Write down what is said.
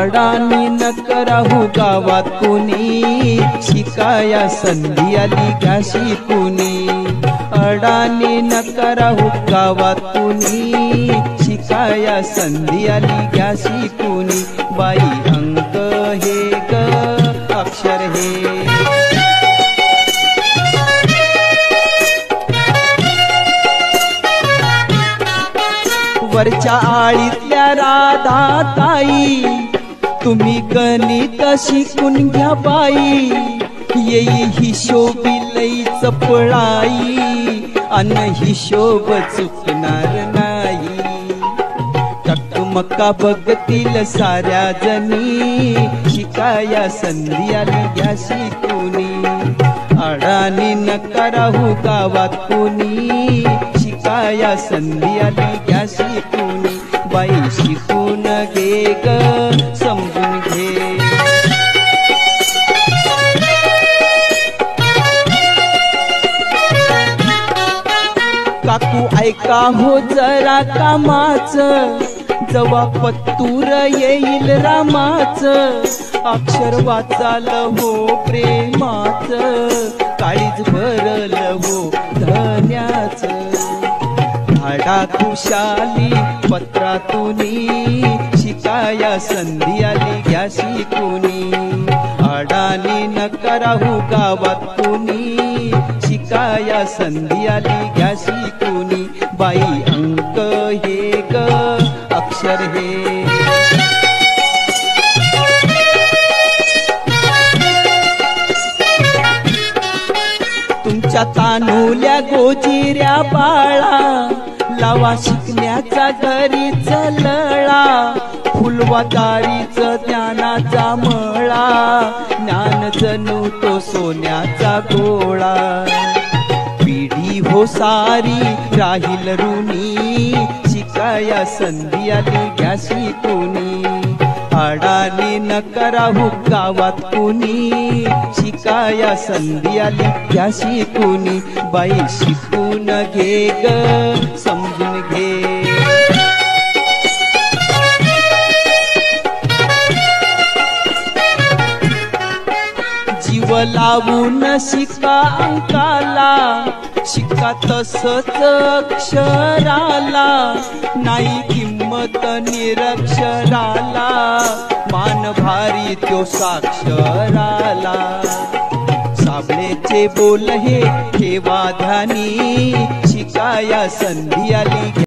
अडाणी नको राहू गावात कुणी, शिकाया संधी आली घ्या शिकुनी। अडाणी नको राहू गावात कुणी, शिकाया संधी आली घ्या शिकुनी। बाई अंक हे ग अक्षर हे, वरच्या आळीतल्या राधा ताई, तुम्ही गणित शिकून घ्या बाई। येई हिशोबी लई चपळाई, अन हिशोब चुकणार नाही। टकमका बघतील साऱ्या जणी, शिकाया संधी आली घ्या शिकुनी। अडाणी नका राहू गावात कुणी, शिकाया संधी आली घ्या शिकुनी। बाई शिकून घे ग समजून घे, काकू ऐका हो जरा कामाचं, जवा पत्तूर येईल रामाचं। अक्षर वाचाल हो प्रेमाचं, काळीज भरल हो धन्याचं। झाडा खुशाली पत्रातुनी, शिकाया संधी आली घ्या शिकुनी। अडाणी नका राहू गावात कुणी, शिकाया संधी आली घ्या शिकुनी। बाई अंक हे ग अक्षर हे, तुमच्या तानुल्या गोजिऱ्या बाळा, लावा शिकण्याचा घरीच लळा। फुलवादारीच ज्ञानाचा मळा, ज्ञान जणू तो सोन्याचा गोळा। पिढी हो सारी राहील ऋणी, शिकाया संधी आली घ्या शिकुनी। अडाणी नका राहू गावात कुणी, शिकाया संधी आली घ्या शिकुनी। बाई शिकून घे ग समजून घे, जीव लावून शिका अंकाला, शिका तसच अक्षराला। नाही किंमत निरक्षराला, मान भारी तो साक्षराला। साबळेचे बोल हे ठेवा ध्यानी, शिकाया संधी आली